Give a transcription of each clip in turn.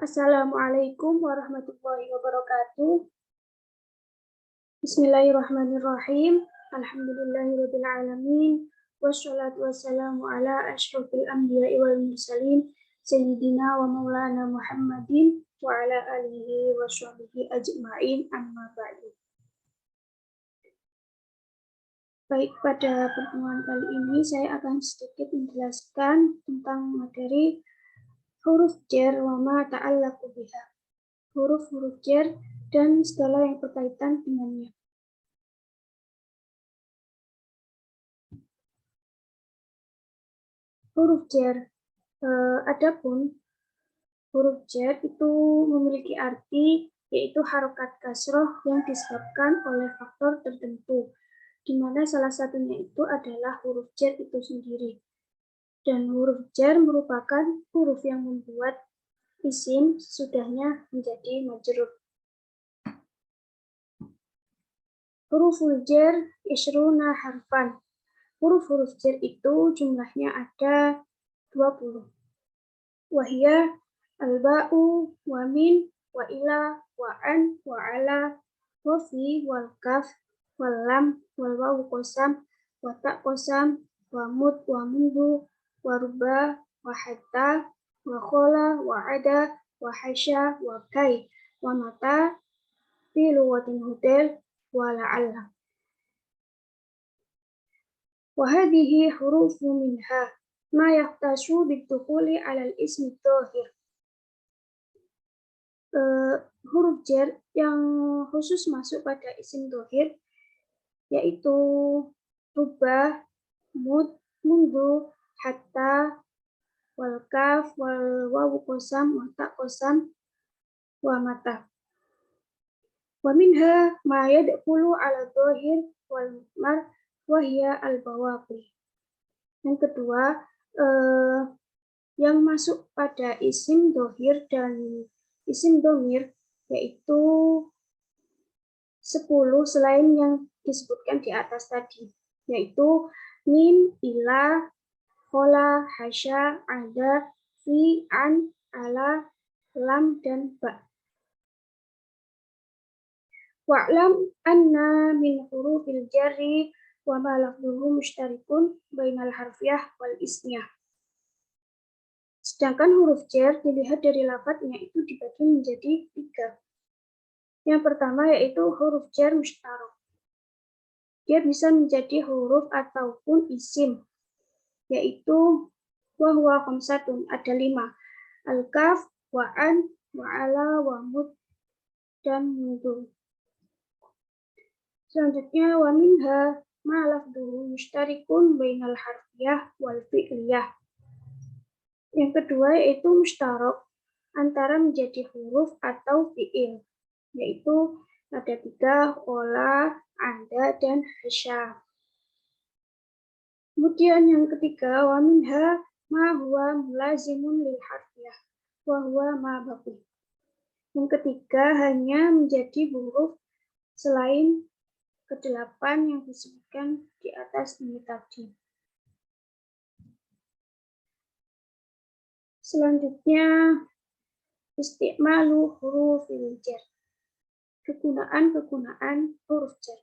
Assalamualaikum warahmatullahi wabarakatuh. Bismillahirrahmanirrahim. Alhamdulillahirabbil alamin. Wassalatu wassalamu ala asyrofil anbiya'i wal mursalin sayyidina wa maulana Muhammadin wa ala alihi wa sahbihi ajma'in amma ba'du. Baik, pada pertemuan kali ini saya akan sedikit menjelaskan tentang materi huruf jar wa ma ta'allaqu biha. Huruf-huruf jar dan segala yang berkaitan dengannya. Huruf jar, adapun huruf jar itu memiliki arti yaitu harokat kasroh yang disebabkan oleh faktor tertentu, di mana salah satunya itu adalah huruf jar itu sendiri. Dan huruf jar merupakan huruf yang membuat isim sesudahnya menjadi majrur. Huruful jar isyruna harfan. Huruf-huruf jar itu jumlahnya ada 20. Wahya al-ba'u wa min wa ila wa an wa ala wa fi wal kaf wal lam wal wawu qasam wa ta qasam wa mud wa mundu wa ruba wa hatta wa khola wa ada wa hasya wa kai wa mata fi luwatin hudel wa la'alla. Wa hadhihi hurufu minha ma yahtashu bidukhuli 'ala al-ismi dhahir. Huruf jar yang khusus masuk pada isim dhahir yaitu rubah, mud, mundu, hatta, wal kaf, wal wawu qasam, wa ta qasam, wa mata. Wa minha ma yadkhulu 'ala dhahir wal mudmar wa hiya al-bawaqi. Yang kedua, yang masuk pada isim dhahir dan isim dhamir yaitu 10 selain yang disebutkan di atas tadi, yaitu min, ila, khola, hasya, ada, fi, an, ala, lam, dan ba. Wa'lam anna min hurufil jarri wa ma lafzuhu mushtarikun bainal harfiyah wal ismiyah. Sedangkan huruf jar dilihat dari lafadznya itu dibagi menjadi 3. Yang pertama yaitu huruf jar mushtarak. Dia bisa menjadi huruf ataupun isim, yaitu wa huwa khamsatun, ada 5. Al-kaf, wa an, wa ala, wa mud, dan mundu. Selanjutnya wa minha ma lafduhu mushtarikun bainal harfiyah wal fi'liyah. Yang kedua yaitu mushtarak antara menjadi huruf atau fi'il, yaitu ada 3, khola, ada, dan hasya. Kemudian yang ketiga wa minha ma huwa mulazimun lil harfiyah wa huwa ma baqi. Yang ketiga hanya menjadi huruf selain ke-8 yang disebutkan di atas ini tadi. Selanjutnya isti'malu hurufil jar. Kegunaan huruf jar.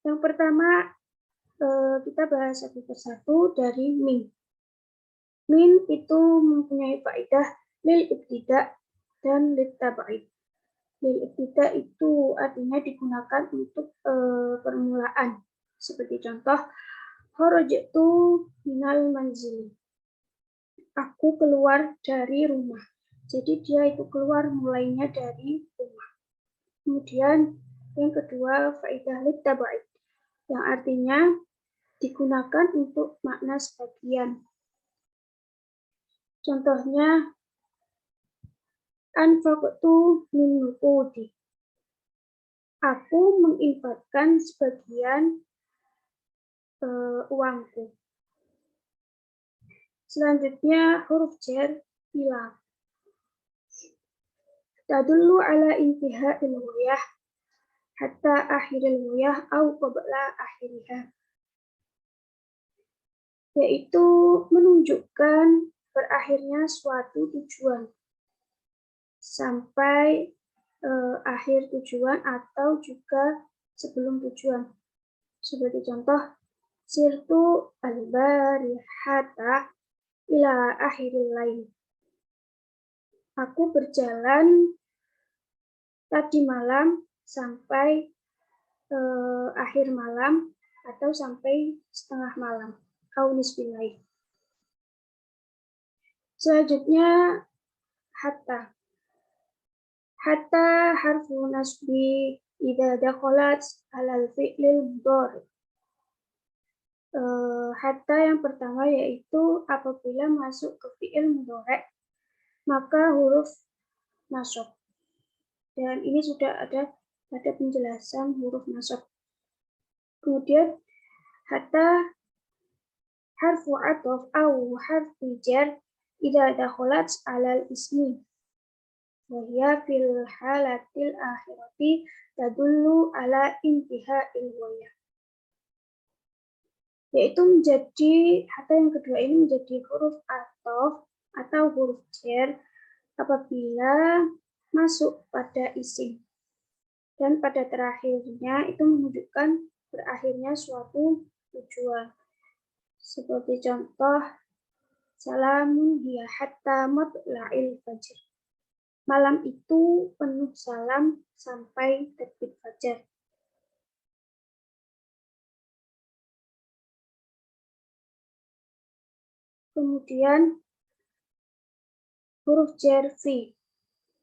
Yang pertama kita bahas satu persatu dari min. Min itu mempunyai faedah lil ibtida dan lit tab'id. Lil ibtida itu artinya digunakan untuk permulaan. Seperti contoh kharajtu minal manzil. Aku keluar dari rumah. Jadi dia itu keluar mulainya dari rumah. Kemudian yang kedua faedah lit tab'id, yang artinya digunakan untuk makna sebagian. Contohnya anfaqtu min nuqudi. Aku menginfakkan sebagian uangku. Selanjutnya huruf jar ila. Tadullu ala intiha'il ghayah hatta akhiril ghayah au qabla akhiriha. Yaitu menunjukkan berakhirnya suatu tujuan sampai akhir tujuan atau juga sebelum tujuan. Seperti contoh, sirtu al-barihata ila akhiril lail. Aku berjalan tadi malam sampai akhir malam atau sampai setengah malam. Kaunis bilai. Selanjutnya hatta. Hatta harfu nasbi idza dakhalat alal fi'lil mudhari. Hatta yang pertama yaitu apabila masuk ke fi'il mudhari maka huruf nasab. Dan ini sudah ada pada penjelasan huruf nasab. Kemudian hatta harfu ataf au harfu jar idza dakhalat alal ismi. Wahya fil halatil akhirati tadullu ala intiha'il ghayah. Yaitu menjadi, hatta yang kedua ini menjadi huruf ataf atau huruf jar apabila masuk pada isim. Dan pada terakhirnya itu menunjukkan berakhirnya suatu tujuan. Seperti contoh, salamun hiya hatta matla'il fajr. Malam itu penuh salam sampai terbit fajar. Kemudian huruf jar fi.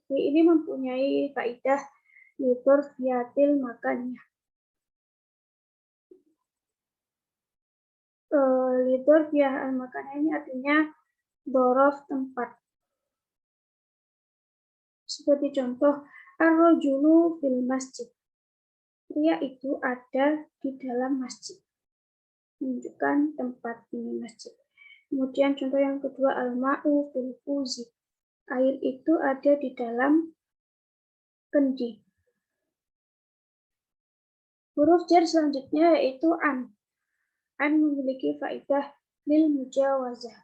Fi ini mempunyai kaidah lidorfiyatil makaniyah. Lidorfiyah al-makaniyah ini artinya dorof tempat. Seperti contoh, ar-rajulu fil masjid. Pria itu ada di dalam masjid. Menunjukkan tempat ini masjid. Kemudian contoh yang kedua, al-ma'u fil fuzi. Air itu ada di dalam kendi. Huruf jar selanjutnya yaitu an. An memiliki faedah lil mujawazah.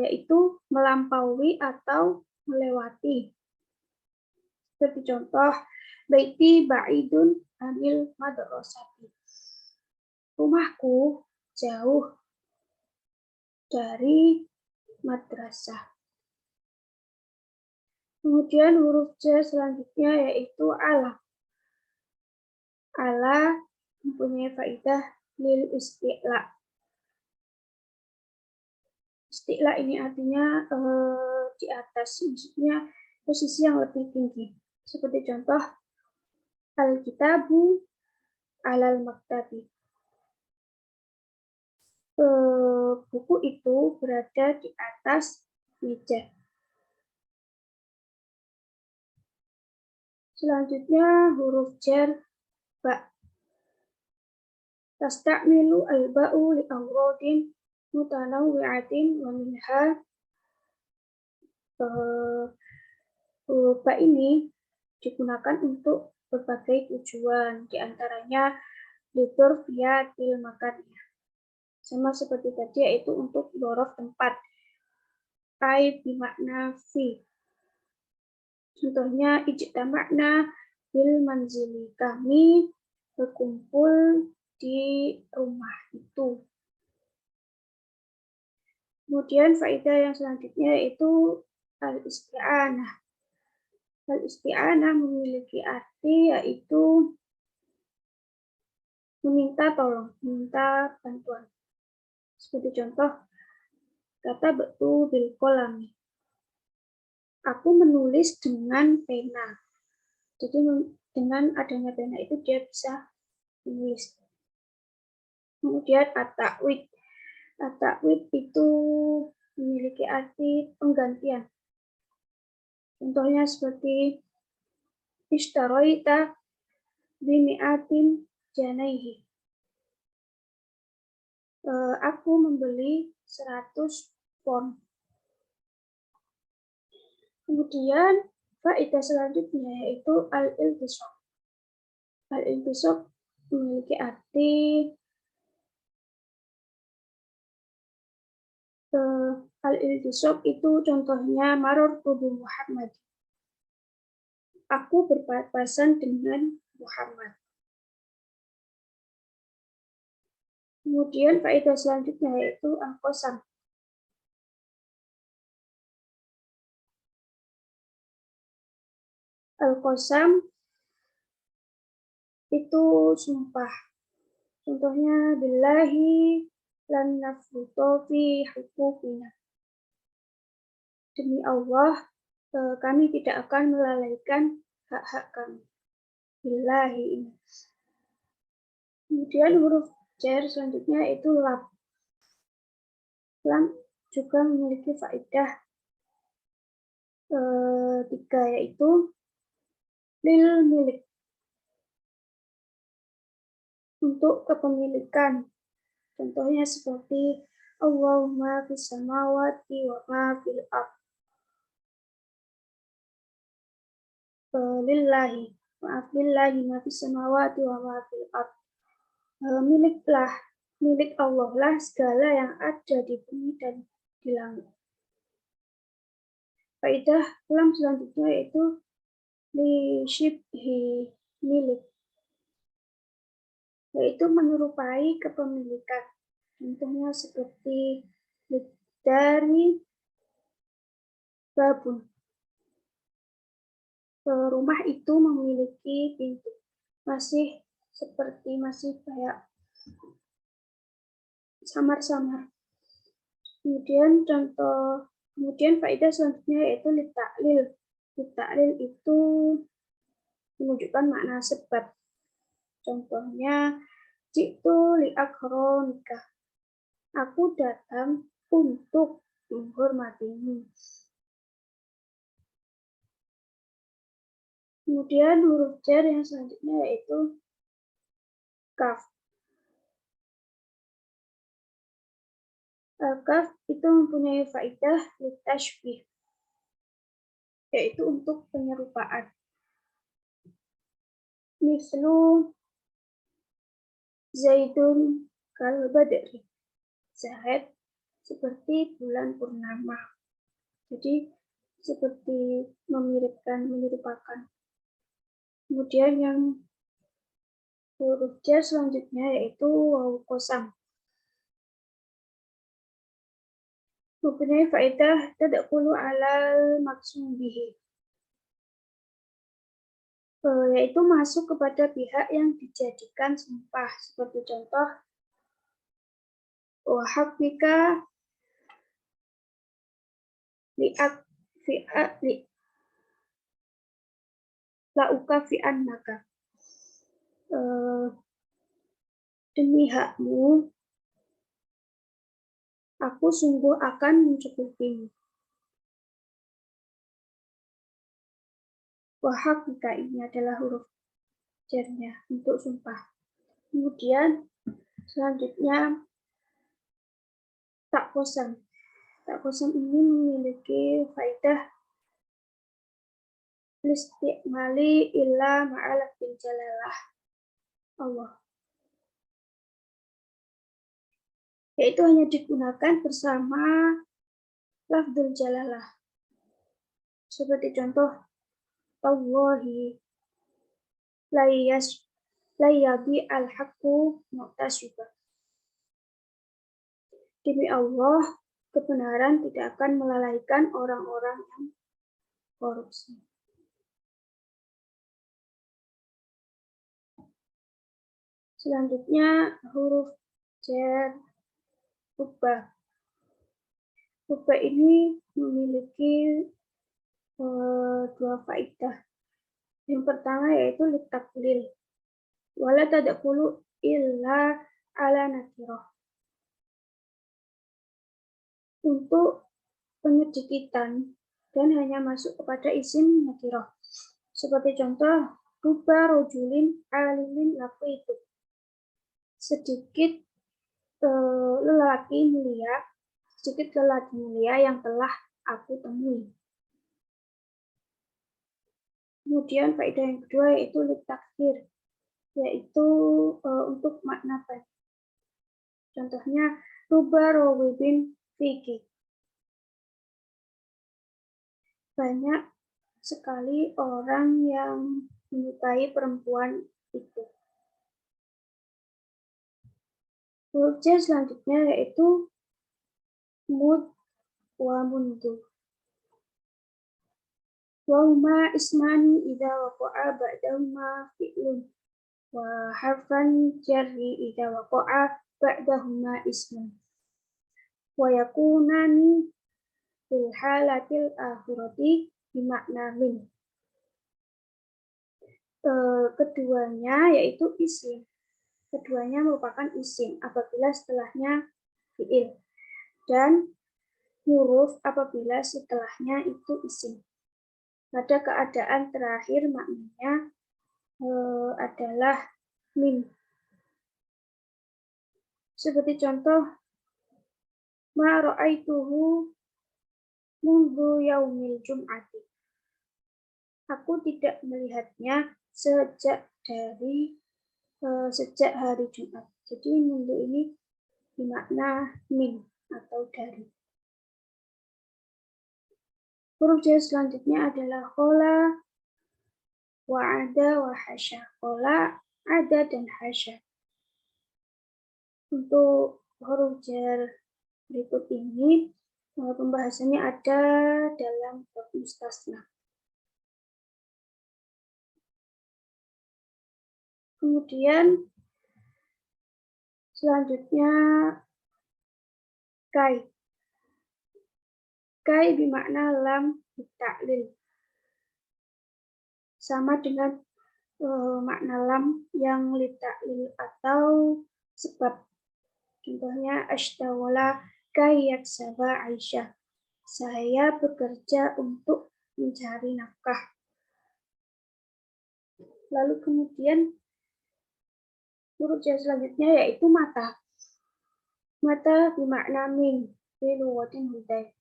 Yaitu melampaui atau melewati. Seperti contoh, baiti ba'idun anil madrasati. Rumahku jauh dari madrasah. Kemudian huruf jar selanjutnya yaitu ala. Ala mempunyai faedah lil isti'la. Isti'la ini artinya di atas, maksudnya posisi yang lebih tinggi. Seperti contoh, al-kitabu alal maktabi. Buku itu berada di atas meja. Selanjutnya huruf jar ba. Tasta'milu al-ba'u li awradin mutanawwi'atin wa minha huruf ba ini digunakan untuk berbagai tujuan, diantaranya lidorfiyatil makaniyah. Sama seperti tadi yaitu untuk dorof tempat. Ai bimakna fi. Contohnya ijtama'na bil manzili. Kami berkumpul di rumah itu. Kemudian faedah yang selanjutnya yaitu al-isti'anah. Al-isti'anah memiliki arti yaitu meminta tolong, meminta bantuan. Seperti contoh, kata betul bil kolami. Aku menulis dengan pena. Jadi dengan adanya pena itu dia bisa menulis. Kemudian at-ta'wid. At-ta'wid itu memiliki arti penggantian. Contohnya seperti ishtaroita bimi'atin janaihi. Aku membeli 100 pon. Kemudian faedah selanjutnya yaitu al-iltisaq. Al-iltisaq memiliki arti Al-iltisaq itu contohnya marartu bi Muhammad. Aku berpapasan dengan Muhammad. Kemudian faedah selanjutnya yaitu al-qasam. Al-qasam itu sumpah. Contohnya billahi lan nafruto fi hukukina. Demi Allah, kami tidak akan melalaikan hak-hak kami. Billahi ini. Kemudian huruf jar selanjutnya itu lam. Lam juga memiliki faedah tiga, yaitu lil milik, untuk kepemilikan. Contohnya seperti Allahumma fis samawati wa ma fil ardh. Lillahi, maaf, lillahi ma fis samawati wa ma fil ardh. Milik Allah lah segala yang ada di bumi dan di langit. Faedah lam selanjutnya yaitu li syibhi milik, yaitu menyerupai kepemilikan. Contohnya seperti dari babun. Rumah itu memiliki pintu. Masih kayak samar-samar. Kemudian faedah selanjutnya yaitu litaklil. Litaklil itu menunjukkan makna sebab. Contohnya jitu liakronika. Aku datang untuk menghormatimu. Kemudian huruf jar yang selanjutnya yaitu kaf. Kaf itu mempunyai faedah litashbih, yaitu untuk penyerupaan. Mislu Zaidun kal badri. Zaid seperti bulan purnama. Jadi seperti menyerupakan. Kemudian yang huruf jar selanjutnya yaitu wawu qasam. Mempunyai faedah tadkhulu alal maksum bihi, yaitu masuk kepada pihak yang dijadikan sumpah. Seperti contoh wa haqqika la ukafi'annaka. Demi hakmu, aku sungguh akan mencukupimu. Wahakika ini adalah huruf jarnya untuk sumpah. Kemudian selanjutnya tak qasam. Tak qasam ini memiliki faedah listi'mali illa ma'al jalalah Allah, yaitu hanya digunakan bersama lafdzul jalalah. Seperti contoh Tallahi layabi al-haqqu mu'tasiba. Demi Allah, kebenaran tidak akan melalaikan orang-orang yang korupsi. Selanjutnya huruf jar ubah. Ubah ini memiliki dua faedah. Yang pertama yaitu litaklil. Wala tadkhulu illa ala nakirah. Untuk penyedikitan dan hanya masuk kepada isim nakirah. Seperti contoh ruba rojulin alimin laqitu. Sedikit lelaki mulia yang telah aku temui. Kemudian faedah yang kedua yaitu litakhir, yaitu untuk makna tadi. Contohnya ruba rawibin fikih. banyak sekali orang yang menyukai perempuan itu. Huruf J selanjutnya yaitu mud wa mundu. Wa huma ismani idza waqa'a ba'dahuma fi'lun wa harfan jarri idza waqa'a ba'dahuma ismun. Wa yakunani fil halatil akhirati bimakna min. Keduanya yaitu isim. Keduanya merupakan isim apabila setelahnya fi'il dan huruf apabila setelahnya itu isim. Pada keadaan terakhir maknanya adalah min. Seperti contoh, ma ra'aituhu mundu yaumil jum'ati. Aku tidak melihatnya sejak hari Jumat. Jadi mundu ini bermakna min atau dari. Huruf J selanjutnya adalah khola, wa'ada, wa hasya. Khola, ada, dan hasya. Untuk huruf jar berikut ini pembahasannya ada dalam bab mustasna. Kemudian selanjutnya kai. Kai bermakna lam ta'lil. Sama dengan makna lam yang lita'lil atau sebab. Contohnya ashtawala kai yaksaba Aisyah. Saya bekerja untuk mencari nafkah. Lalu kemudian huruf J selanjutnya yaitu mata. Mata bermakna min fi lughatin hudai.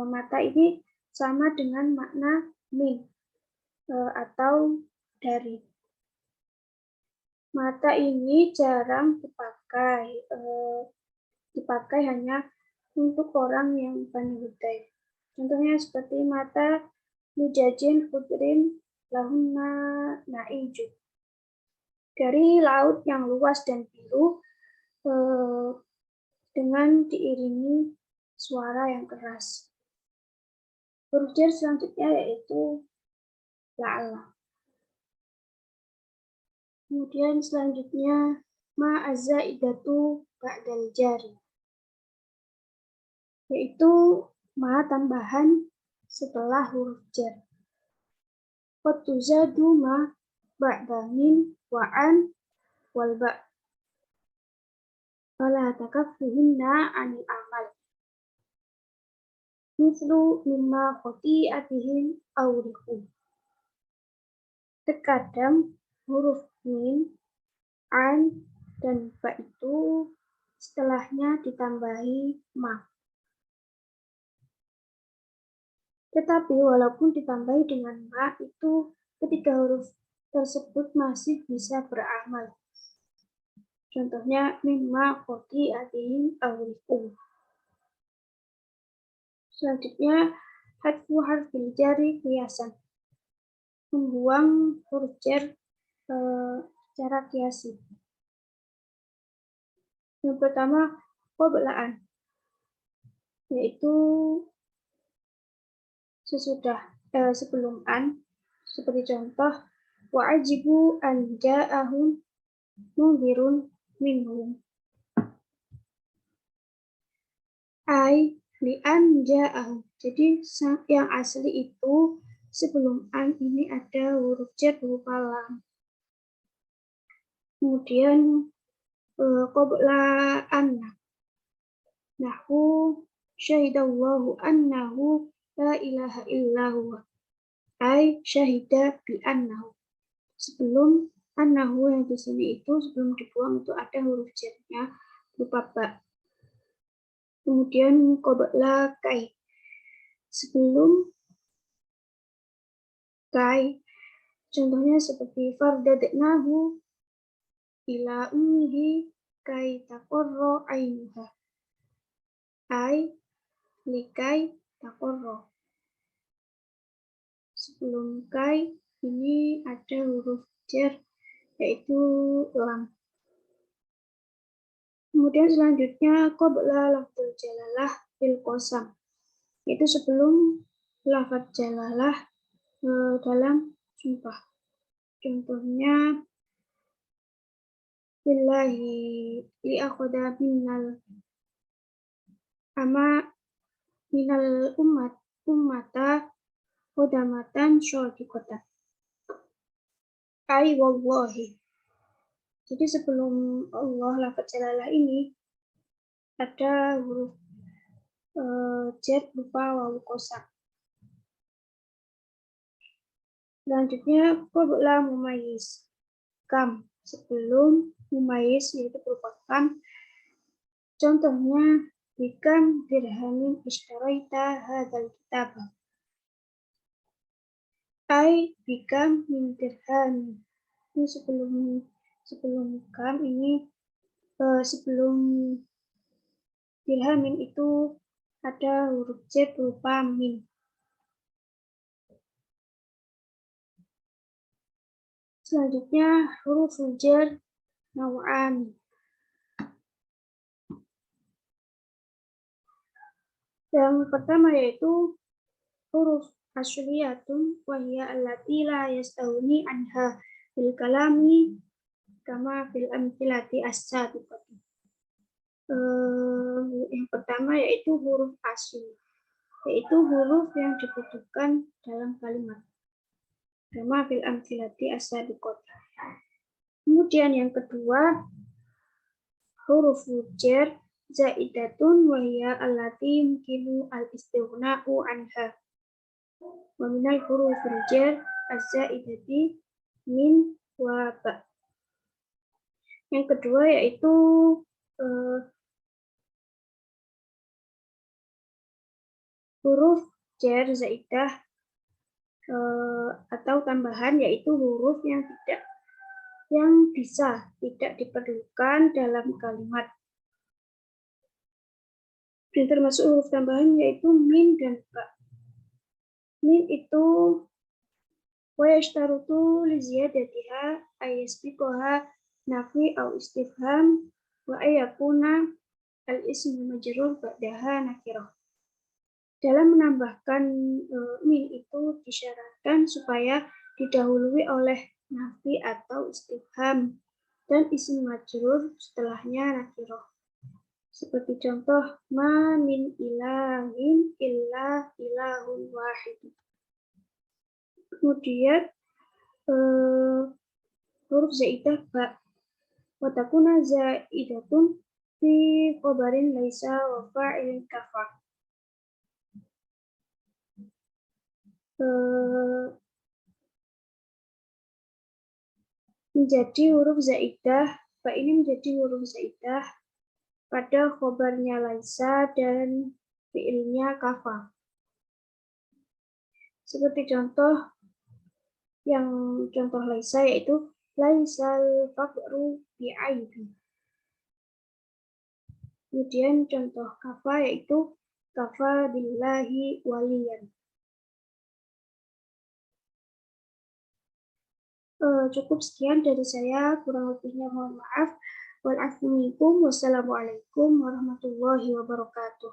Mata ini sama dengan makna min atau dari. Mata ini jarang dipakai hanya untuk orang yang Bani Hudai. Contohnya seperti mata mujajin khudrin lahunna na'iju. Dari laut yang luas dan biru dengan diiringi suara yang keras. Huruf jar selanjutnya yaitu la'alla. Kemudian selanjutnya ma'azzaidatu ba'dal jari, yaitu ma tambahan setelah huruf jar. Watuzadu ma ba'da min wa'an wal ba'. Wala takaffuhinna anil amal. Mislu mimma khoti'atihim awriku. Terkadang huruf min, an, dan ba itu setelahnya ditambahi ma. Tetapi walaupun ditambahi dengan ma itu ketika huruf tersebut masih bisa beramal. Contohnya mimma khoti'atihim awriku. Selanjutnya hadfu harfil jari qiyasan. Membuang huruf jar secara kiasi. Yang pertama qoblaan, yaitu sebelum an, seperti contoh wa'ajibu an ja'ahum mundhirun minhum. Ai li an ja'ahum. Jadi yang asli itu sebelum an ini ada huruf jar berupa lam. Kemudian qabla anna. Nahu syahidallahu annahu la ilaha illahu. Ai syahida bi annahu. Sebelum annahu yang di sini itu sebelum dibuang itu ada huruf jarnya berupa ba. Kemudian qabla kai. Sebelum kai, contohnya seperti fardadnahu ila ummihi kai taqarra ainuha. Ai likai taqarra. sebelum kai ini ada huruf jar, yaitu lam. Kemudian selanjutnya qabla lafzul jalalah fil qasam, yaitu sebelum lafaz jalalah dalam sumpah. Contohnya billahi li akhadha minal ummata qadamatan syadiqatan. Ai wallahi. Jadi sebelum Allah lafaz jalalah ini ada huruf jar berupa wawu qasam. Selanjutnya qabla mumayyiz, kam sebelum mumayyiz, yaitu berupa kam. Contohnya bikam dirhamin ishtaraita hadzal kitab. Ai bikam min dirhamin. Ini sebelum kam ini sebelum dirhamin itu ada huruf jar berupa min. Selanjutnya huruf jar naw'an. Yang pertama yaitu huruf asliyatun wa hiya allati la yastawni anha fil kalami kama fil amthilati as-sabiqati. Yang pertama yaitu huruf asli, yaitu huruf yang dibutuhkan dalam kalimat kama fil amthilati as-sabiqati. Kemudian yang kedua huruf jar zaidatun wa hiya allati yumkinu al-istighna'u anha. Wa minal hurufil jar az-zaidati min wa ba. Yang kedua yaitu huruf jar zaidah atau tambahan, yaitu huruf yang bisa tidak diperlukan dalam kalimat. Dan termasuk huruf tambahan yaitu min dan ba. Min itu wa yashtarutu li ziyadatiha ayasbiqaha nafi au istifham wa ayakuna al-ismu majrur ba'daha nakirah. Dalam menambahkan min itu disyaratkan supaya didahului oleh nafi atau istifham dan isim majrur setelahnya nakirah. Seperti contoh ma min ilahin illa ilahun wahid. Kemudian huruf zaidah ba wa takuna zaidatun fi qabarin laisa wa fa'ilin kafa. Menjadi huruf zaidah, ba ini menjadi huruf zaidah pada khobarnya laisa dan fiilnya kafa. Seperti contoh laisa yaitu laisal faqru bi'aibi. Kemudian contoh kafa yaitu kafa billahi waliyan. Cukup sekian dari saya, kurang lebihnya mohon maaf. Wassalamualaikum warahmatullahi wabarakatuh.